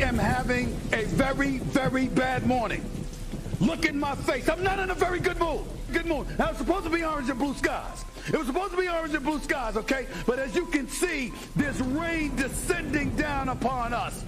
am having a very, very bad morning. Look in my face. I'm not in a very good mood. Now, it's supposed to be orange and blue skies. It was supposed to be orange and blue skies, okay? But as you can see, there's rain descending down upon us.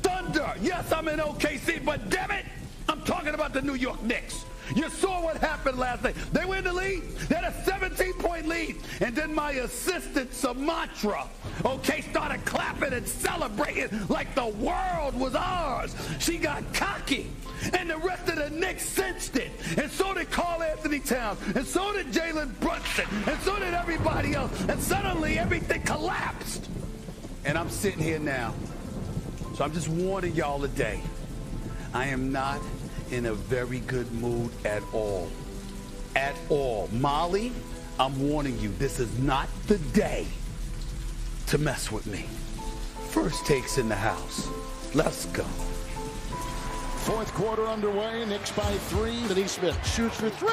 Thunder. Yes, I'm in OKC, but damn it, I'm talking about the New York Knicks. You saw what happened last night. They were in the lead. They had a 17-point lead. And then my assistant, Sumatra, okay, started clapping and celebrating like the world was ours. She got cocky. And the rest of the Knicks sensed it. And so did Karl Anthony Towns. And so did Jalen Brunson. And so did everybody else. And suddenly everything collapsed. And I'm sitting here now. So I'm just warning y'all today. I am not in a very good mood at all. At all. Molly, I'm warning you, this is not the day to mess with me. First takes in the house. Let's go. Fourth quarter underway. Knicks by 3. Neesmith shoots for 3.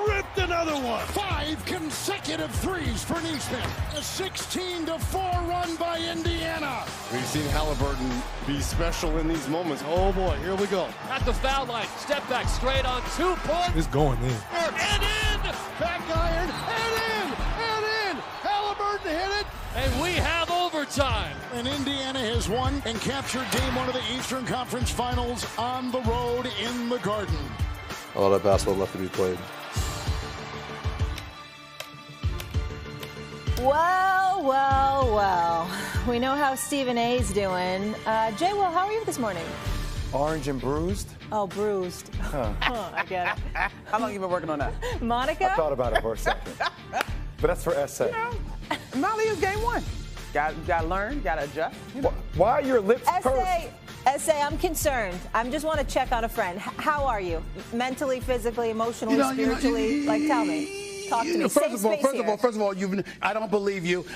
Ripped another one. 5 consecutive threes for Neesmith. A 16-4 run by Indiana. We've seen Halliburton be special in these moments. Oh boy, here we go. At the foul line, step back straight on 2 points. It's going in. And in! Back iron, and in! Halliburton hit it! And we have overtime. And Indiana has won and captured game 1 of the Eastern Conference Finals on the road in the Garden. A lot of basketball left to be played. Well. We know how Stephen A's doing. Jay, well, how are you this morning? Orange and bruised? Oh, bruised. I get it. How long have you been working on that? Monica? I thought about it for a second. But that's for SA. You know, Molly is game 1. Got to learn, got to adjust. You know. Why are your lips pursed? SA, I'm concerned. I just want to check on a friend. How are you? Mentally, physically, emotionally, spiritually? Tell me. Talk to me. First of all, I don't believe you.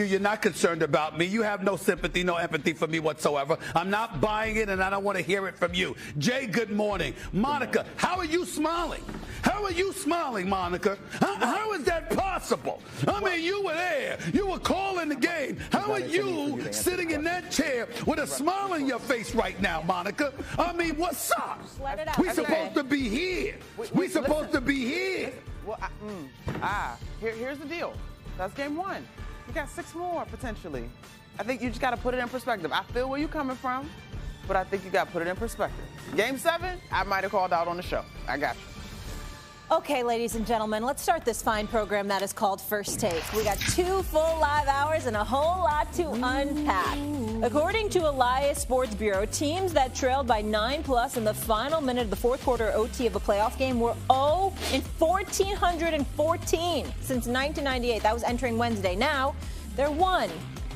You're not concerned about me. You have no sympathy, no empathy for me whatsoever. I'm not buying it, and I don't want to hear it from you. Jay, good morning. Monica, how are you smiling? How are you smiling, Monica? How is that possible? I mean, you were there. You were calling the game. How are you sitting in that chair with a smile on your face right now, Monica? I mean, what's up? Let it out. We're supposed to be here. We're supposed to be here. Well, here's the deal. That's game 1. You got 6 more potentially. I think you just got to put it in perspective. I feel where you're coming from, but I think you got to put it in perspective. Game 7, I might have called out on the show. I got you. Okay, ladies and gentlemen, let's start this fine program that is called First Take. We got 2 full live hours and a whole lot to unpack. According to Elias Sports Bureau, teams that trailed by 9+ in the final minute of the fourth quarter OT of a playoff game were 0 in 1,414 since 1998. That was entering Wednesday. Now, they're 1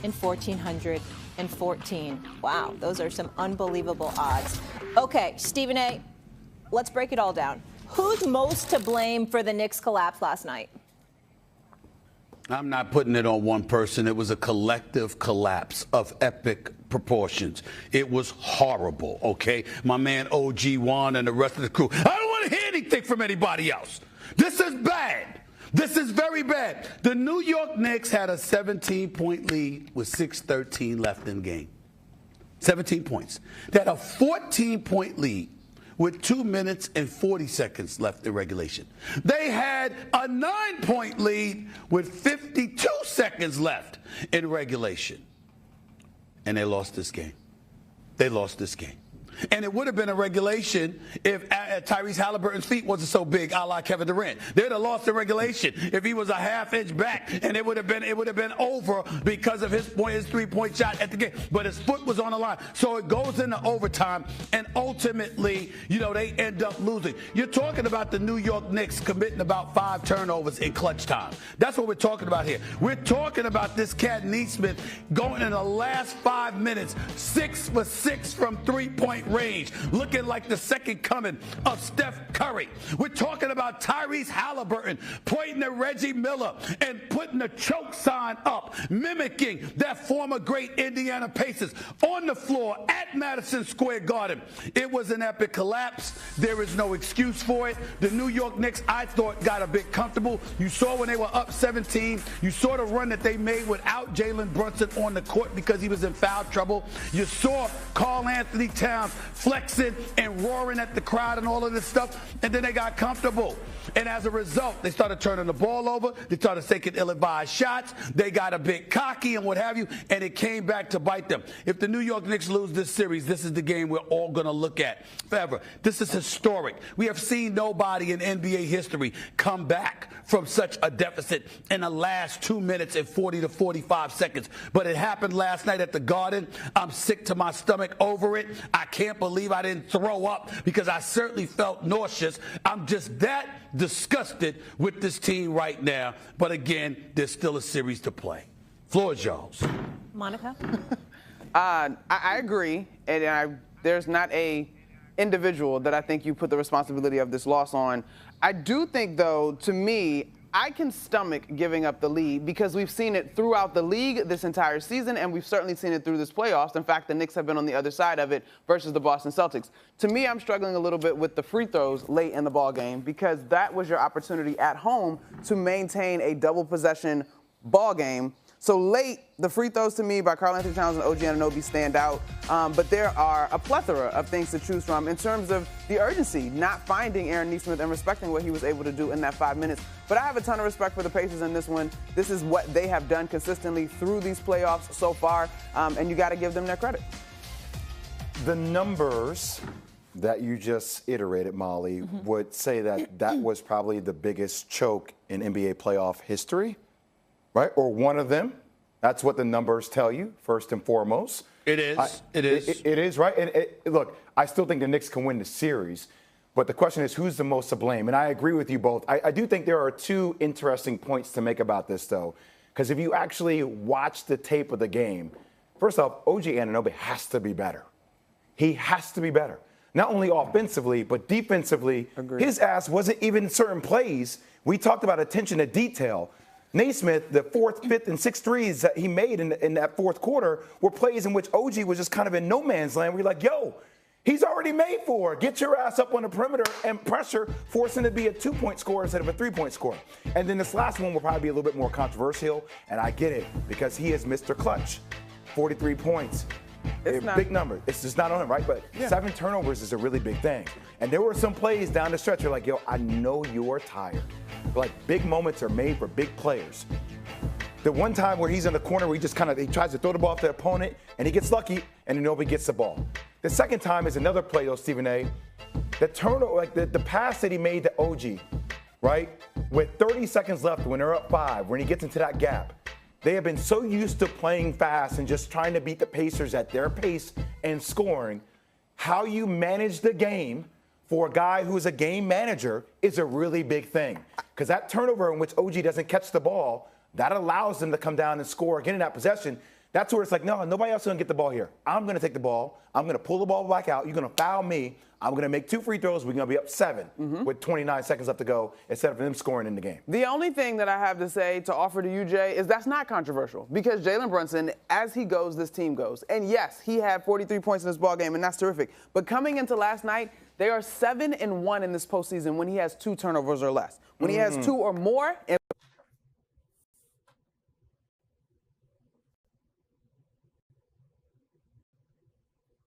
in 1,414. Wow, those are some unbelievable odds. Okay, Stephen A., let's break it all down. Who's most to blame for the Knicks' collapse last night? I'm not putting it on one person. It was a collective collapse of epic proportions. It was horrible, okay? My man OG Juan and the rest of the crew. I don't want to hear anything from anybody else. This is bad. This is very bad. The New York Knicks had a 17-point lead with 6:13 left in the game. 17 points. They had a 14-point lead with 2 minutes and 40 seconds left in regulation. They had a 9-point lead with 52 seconds left in regulation. And they lost this game. And it would have been a regulation if Tyrese Halliburton's feet wasn't so big, a la Kevin Durant. They would have lost the regulation if he was a half-inch back, and it would have been over because of his 3-point shot at the game. But his foot was on the line, so it goes into overtime, and ultimately, they end up losing. You're talking about the New York Knicks committing about 5 turnovers in clutch time. That's what we're talking about here. We're talking about this cat Neesmith going in the last 5 minutes 6 for 6 from 3-point range, looking like the second coming of Steph Curry. We're talking about Tyrese Halliburton pointing at Reggie Miller and putting the choke sign up, mimicking that former great Indiana Pacers on the floor at Madison Square Garden. It was an epic collapse. There is no excuse for it. The New York Knicks, I thought, got a bit comfortable. You saw when they were up 17. You saw the run that they made without Jalen Brunson on the court because he was in foul trouble. You saw Karl Anthony Towns flexing and roaring at the crowd and all of this stuff, and then they got comfortable. And as a result, they started turning the ball over. They started taking ill-advised shots. They got a bit cocky and what have you, and it came back to bite them. If the New York Knicks lose this series, this is the game we're all going to look at forever. This is historic. We have seen nobody in NBA history come back from such a deficit in the last 2 minutes and 40 to 45 seconds. But it happened last night at the Garden. I'm sick to my stomach over it. I can't believe I didn't throw up because I certainly felt nauseous. I'm just that disgusted with this team right now. But again, there's still a series to play. Floor is yours. Monica? I agree. And there's not a individual that I think you put the responsibility of this loss on. I do think, though, to me, I can stomach giving up the lead because we've seen it throughout the league this entire season, and we've certainly seen it through this playoffs. In fact, the Knicks have been on the other side of it versus the Boston Celtics. To me, I'm struggling a little bit with the free throws late in the ball game because that was your opportunity at home to maintain a double possession ball game. So late, the free throws to me by Karl Anthony Towns and OG Anunoby stand out. But there are a plethora of things to choose from in terms of the urgency, not finding Aaron Nesmith and respecting what he was able to do in that 5 minutes. But I have a ton of respect for the Pacers in this one. This is what they have done consistently through these playoffs so far, and you got to give them their credit. The numbers that you just iterated, Molly, would say that that was probably the biggest choke in NBA playoff history. Right? Or one of them. That's what the numbers tell you, first and foremost. It is. It is, right? And look, I still think the Knicks can win the series. But the question is, who's the most to blame? And I agree with you both. I do think there are two interesting points to make about this, though. Because if you actually watch the tape of the game, first off, OG Anunoby has to be better. He has to be better. Not only offensively, but defensively. Agreed. His ass wasn't even in certain plays. We talked about attention to detail. Naismith, the fourth, fifth, and sixth threes that he made in that fourth quarter were plays in which OG was just kind of in no man's land. We're like, yo, he's already made for it. Get your ass up on the perimeter and pressure, force him to be a 2-point scorer instead of a 3-point scorer. And then this last one will probably be a little bit more controversial, and I get it because he is Mr. Clutch. 43 points. It's a big number. It's just not on him, right? But 7 turnovers is a really big thing. And there were some plays down the stretch. You're like, yo, I know you're tired. Like, big moments are made for big players. The one time where he's in the corner where he just he tries to throw the ball off the opponent, and he gets lucky, and nobody gets the ball. The second time is another play, though, Stephen A. The turnover, like the pass that he made to OG, right? With 30 seconds left when they're up 5, when he gets into that gap. They have been so used to playing fast and just trying to beat the Pacers at their pace and scoring. How you manage the game for a guy who is a game manager is a really big thing. Because that turnover in which OG doesn't catch the ball, that allows them to come down and score again in that possession. That's where it's like, no, nobody else is going to get the ball here. I'm going to take the ball. I'm going to pull the ball back out. You're going to foul me. I'm going to make 2 free throws. We're going to be up 7 with 29 seconds left to go instead of them scoring in the game. The only thing that I have to say to offer to you, Jay, is that's not controversial because Jalen Brunson, as he goes, this team goes. And yes, he had 43 points in this ball game, and that's terrific. But coming into last night, they are 7-1 in this postseason when he has 2 turnovers or less. When he has 2 or more